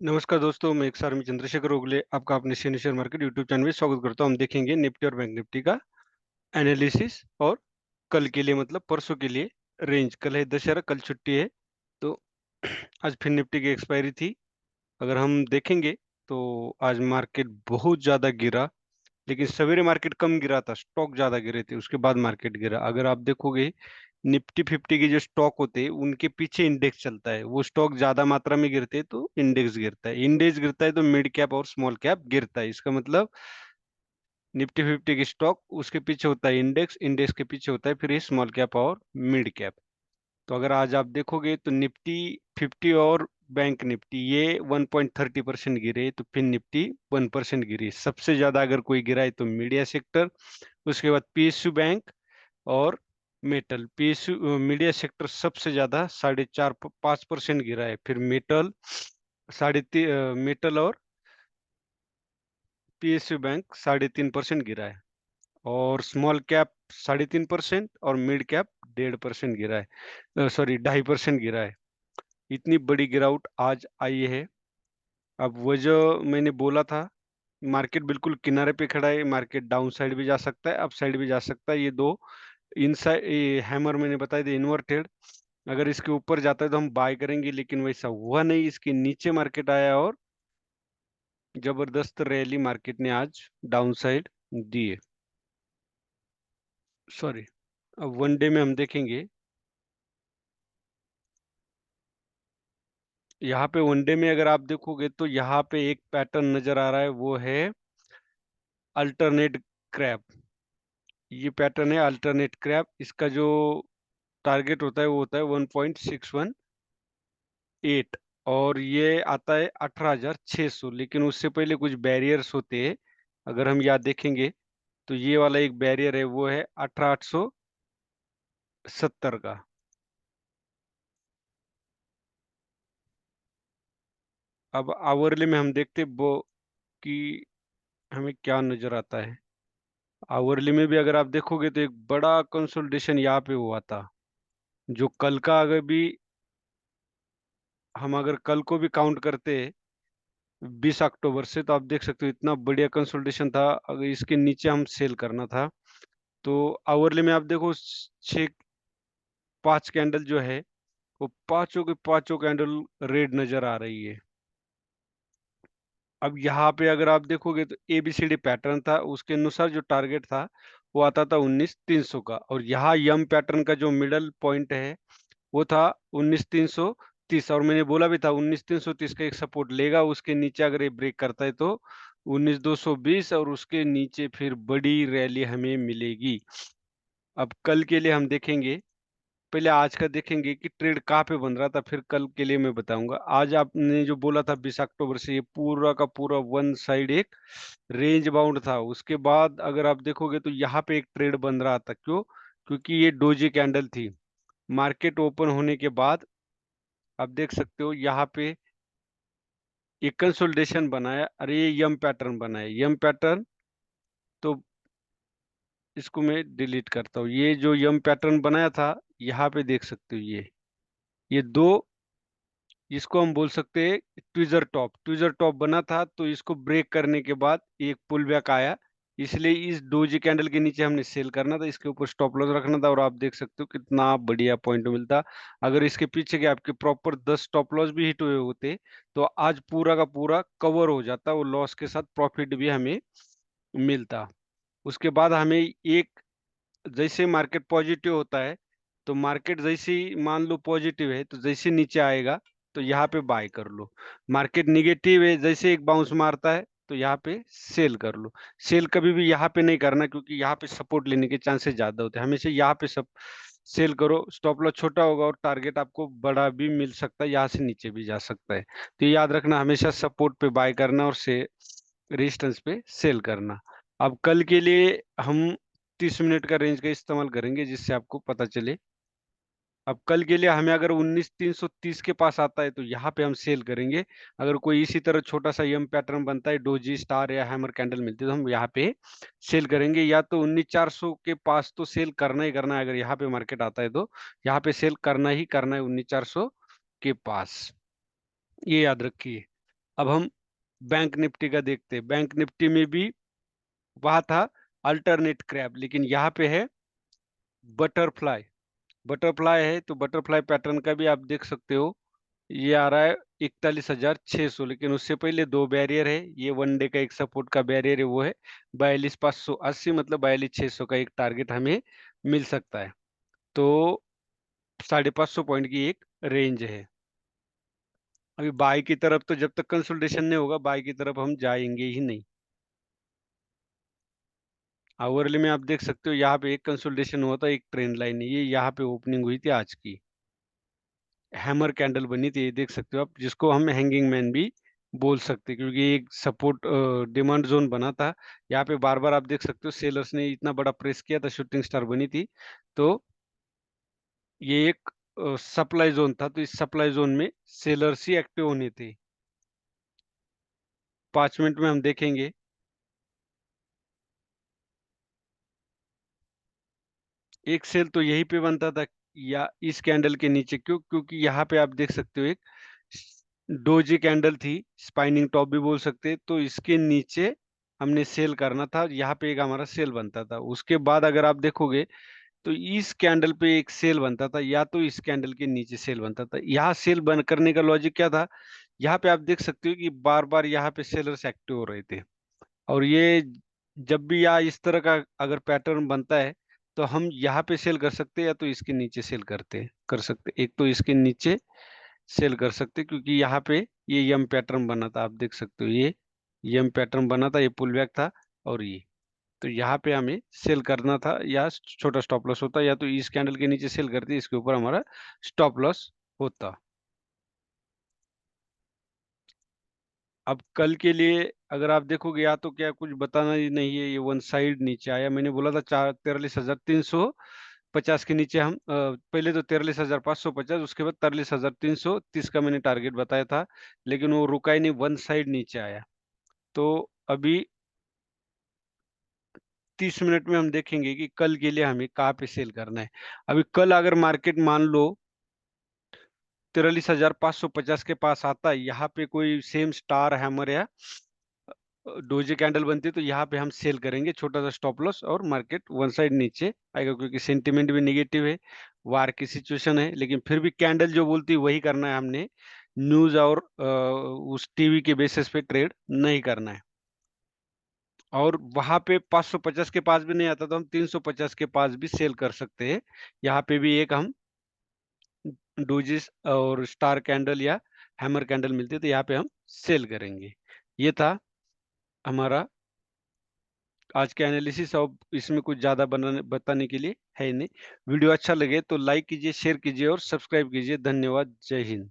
नमस्कार दोस्तों, मैं एक सार में चंद्रशेखर ओगले आपका अपने senior share market YouTube channel में स्वागत करता हूं। हम देखेंगे निफ्टी और बैंक निफ्टी का एनालिसिस और कल के लिए मतलब परसों के लिए रेंज। कल है दशहरा, कल छुट्टी है, तो आज फिर निफ्टी की एक्सपायरी थी। अगर हम देखेंगे तो आज मार्केट बहुत ज़्यादा गिरा, लेकिन सवेरे मार्केट कम गिरा था, स्टॉक ज़्यादा गिरे थे, उसके बाद मार्केट गिरा। अगर आप देखोगे निफ्टी 50 के जो स्टॉक होते हैं उनके पीछे इंडेक्स चलता है। वो स्टॉक ज्यादा मात्रा में गिरते हैं तो इंडेक्स गिरता है, इंडेक्स गिरता है तो मिड कैप और स्मॉल कैप गिरता है। इसका मतलब निफ्टी 50 की स्टॉक उसके पीछे होता है इंडेक्स, इंडेक्स के पीछे होता है फिर ये स्मॉल कैप और मिड कैप। तो अगर आज आप देखोगे तो निफ्टी 50 और बैंक निफ्टी ये 1.30% गिरे, तो फिर निफ्टी 1% गिरी। सबसे ज्यादा अगर कोई गिरा है तो मीडिया सेक्टर, उसके बाद पीएसयू बैंक और मेटल। पीएसयू मीडिया सेक्टर सबसे ज्यादा 4.5-5% गिरा है, फिर मेटल मेटल और पीएसयू बैंक 3.5% गिरा है, और स्मॉल कैप 3.5% और मिड कैप 1.5% गिरा है, सॉरी 2.5% गिरा है। इतनी बड़ी गिरावट आज आई है। अब वो जो मैंने बोला था, मार्केट बिल्कुल किनारे पे खड़ा है, मार्केट डाउन साइड भी जा सकता है, अप साइड भी जा सकता है। ये दो इनसाइड हैमर मैंने बताया था इन्वर्टेड। अगर इसके ऊपर जाता है तो हम बाय करेंगे, लेकिन वैसा हुआ नहीं, इसके नीचे मार्केट आया और जबरदस्त रैली मार्केट ने आज डाउन साइड दी है। सॉरी, अब वन डे में हम देखेंगे, यहाँ पे वनडे में अगर आप देखोगे तो यहाँ पे एक पैटर्न नजर आ रहा है, वो है अल्टरनेट क्रैप। ये पैटर्न है अल्टरनेट क्रैप। इसका जो टारगेट होता है वो होता है 1.618, और ये आता है 18,600। लेकिन उससे पहले कुछ बैरियर्स होते हैं। अगर हम यहाँ देखेंगे तो ये वाला एक बैरियर है, वो है 18,870 का। अब आवरली में हम देखते वो कि हमें क्या नजर आता है। आवरली में भी अगर आप देखोगे तो एक बड़ा कंसोलिडेशन यहाँ पे हुआ था, जो कल का अगर भी हम अगर कल को भी काउंट करते 20 अक्टूबर से, तो आप देख सकते हो इतना बढ़िया कंसोलिडेशन था। अगर इसके नीचे हम सेल करना था तो आवरली में आप देखो 5 कैंडल जो है वो पांचों के पांचों कैंडल रेड नजर आ रही है। अब यहाँ पे अगर आप देखोगे तो एबीसीडी पैटर्न था, उसके अनुसार जो टारगेट था वो आता था 19,300 का, और यहाँ यम पैटर्न का जो मिडल पॉइंट है वो था 19,330। और मैंने बोला भी था 19,330 का एक सपोर्ट लेगा, उसके नीचे अगर ये ब्रेक करता है तो 19,220, और उसके नीचे फिर बड़ी रैली हमें मिलेगी। अब कल के लिए हम देखेंगे, पहले आज का देखेंगे कि ट्रेड कहाँ पे बन रहा था, फिर कल के लिए मैं बताऊंगा। आज आपने जो बोला था 20 अक्टूबर से, ये पूरा का पूरा वन साइड एक रेंज बाउंड था। उसके बाद अगर आप देखोगे तो यहाँ पे एक ट्रेड बन रहा था। क्यों? क्योंकि ये डोजी कैंडल थी। मार्केट ओपन होने के बाद आप देख सकते हो यहाँ पे एक कंसोलिडेशन बनाया। अरे ये यम पैटर्न बनाया, यम पैटर्न। तो इसको मैं डिलीट करता हूँ। ये जो यम पैटर्न बनाया था, यहाँ पे देख सकते हो ये दो, इसको हम बोल सकते हैं ट्विजर टॉप। ट्विजर टॉप बना था, तो इसको ब्रेक करने के बाद एक पुल बैक आया, इसलिए इस डोजी कैंडल के नीचे हमने सेल करना था, इसके ऊपर स्टॉप लॉस रखना था। और आप देख सकते हो कितना बढ़िया पॉइंट मिलता। अगर इसके पीछे के आपके प्रॉपर 10 स्टॉप लॉस भी हिट हुए होते तो आज पूरा का पूरा कवर हो जाता, वो लॉस के साथ प्रॉफिट भी हमें मिलता। उसके बाद हमें एक, जैसे मार्केट पॉजिटिव होता है तो मार्केट जैसे ही मान लो पॉजिटिव है तो जैसे नीचे आएगा तो यहाँ पे बाय कर लो। मार्केट निगेटिव है, जैसे एक बाउंस मारता है तो यहाँ पे सेल कर लो। सेल कभी भी यहाँ पे नहीं करना, क्योंकि यहाँ पे सपोर्ट लेने के चांसेस ज्यादा होते हैं। हमेशा यहाँ पे सब सेल करो, स्टॉप लॉस छोटा होगा और टारगेट आपको बड़ा भी मिल सकता है, यहाँ से नीचे भी जा सकता है। तो ये याद रखना, हमेशा सपोर्ट पे बाय करना और से रेजिस्टेंस पे सेल करना। अब कल के लिए हम 30 मिनट का रेंज का इस्तेमाल करेंगे, जिससे आपको पता चले। अब कल के लिए हमें अगर 19,330 के पास आता है तो यहाँ पे हम सेल करेंगे। अगर कोई इसी तरह छोटा सा यम पैटर्न बनता है, डोजी स्टार या हैमर कैंडल मिलती है, तो हम यहाँ पे सेल करेंगे। या तो 19,400 के पास तो सेल करना ही करना है। अगर यहाँ पे मार्केट आता है तो यहाँ पे सेल करना ही करना है 19,400 के पास, ये याद रखिए। अब हम बैंक निफ्टी का देखते हैं। बैंक निफ्टी में भी वहां था अल्टरनेट क्रैब, लेकिन यहाँ पे है बटरफ्लाई। बटरफ्लाई है तो बटरफ्लाई पैटर्न का भी आप देख सकते हो, ये आ रहा है 41,600, लेकिन उससे पहले दो बैरियर है। ये वन डे का एक सपोर्ट का बैरियर है, वो है 42,580, मतलब 42,600 का एक टारगेट हमें मिल सकता है। तो 550 पॉइंट की एक रेंज है। अभी बाई की तरफ तो जब तक कंसोलिडेशन नहीं होगा, बाई की तरफ हम जाएंगे ही नहीं। आवरली में आप देख सकते हो, यहाँ पे एक कंसोलिडेशन हुआ था, एक ट्रेंड लाइन है, ये यहाँ पे ओपनिंग हुई थी आज की, हैमर कैंडल बनी थी, ये देख सकते हो आप, जिसको हम हैंगिंग मैन भी बोल सकते हैं, क्योंकि एक सपोर्ट डिमांड जोन बना था। यहाँ पे बार बार आप देख सकते हो सेलर्स ने इतना बड़ा प्रेस किया था, शूटिंग स्टार बनी थी। तो ये एक सप्लाई जोन था, तो इस सप्लाई जोन में सेलर्स ही एक्टिव होने थे। 5 मिनट में हम देखेंगे। एक सेल तो यहीं पे बनता था, या इस कैंडल के नीचे, क्यों? क्योंकि यहाँ पे आप देख सकते हो एक डोजी कैंडल थी, स्पाइनिंग टॉप भी बोल सकते हैं, तो इसके नीचे हमने सेल करना था, यहाँ पे एक हमारा सेल बनता था। उसके बाद अगर आप देखोगे तो इस कैंडल पे एक सेल बनता था, या तो इस कैंडल के नीचे सेल बनता था। यहाँ सेल बंद करने का लॉजिक क्या था? यहाँ पे आप देख सकते हो कि बार बार यहाँ पे सेलर्स एक्टिव हो रहे थे, और ये जब भी यहाँ इस तरह का अगर पैटर्न बनता है, तो हम यहाँ पे सेल कर सकते हैं, या तो इसके नीचे सेल कर सकते, एक तो इसके नीचे सेल कर सकते, क्योंकि यहाँ पे ये यम पैटर्न बना था, आप देख सकते हो ये यम पैटर्न बना था, ये पुल बैक था, और ये तो यहाँ पे हमें सेल करना था, या छोटा स्टॉप लॉस होता, या तो इस कैंडल के नीचे सेल करते, इसके ऊपर हमारा स्टॉप लॉस होता। अब कल के लिए अगर आप देखोगे, या तो क्या कुछ बताना ही नहीं है, ये वन साइड नीचे आया, मैंने बोला था 43,350 के नीचे हम पहले तो 43,550, उसके बाद 43,330 का मैंने टारगेट बताया था, लेकिन वो रुका ही नहीं, वन साइड नीचे आया। तो अभी 30 मिनट में हम देखेंगे कि कल के लिए हमें कहाँ पे सेल करना है। अभी कल अगर मार्केट मान लो 43,550 के पास आता है, यहाँ पे कोई सेम स्टार हैमर या डोजी कैंडल बनती है, तो यहाँ पे हम सेल करेंगे, छोटा सा स्टॉप लॉस, और मार्केट वन साइड नीचे आएगा, क्योंकि सेंटिमेंट भी नेगेटिव है, वार की सिचुएशन है, लेकिन फिर भी कैंडल जो बोलती है वही करना है हमने। न्यूज और उस टीवी के बेसिस पे ट्रेड नहीं करना है। और वहां पे 550 के पास भी नहीं आता, तो हम 350 के पास भी सेल कर सकते हैं। यहाँ पे भी एक हम डोजिस और स्टार कैंडल या हैमर कैंडल मिलती है, तो यहाँ पे हम सेल करेंगे। ये था हमारा आज के एनालिसिस। अब इसमें कुछ ज्यादा बनाने बताने के लिए है ही नहीं। वीडियो अच्छा लगे तो लाइक कीजिए, शेयर कीजिए और सब्सक्राइब कीजिए। धन्यवाद। जय हिंद।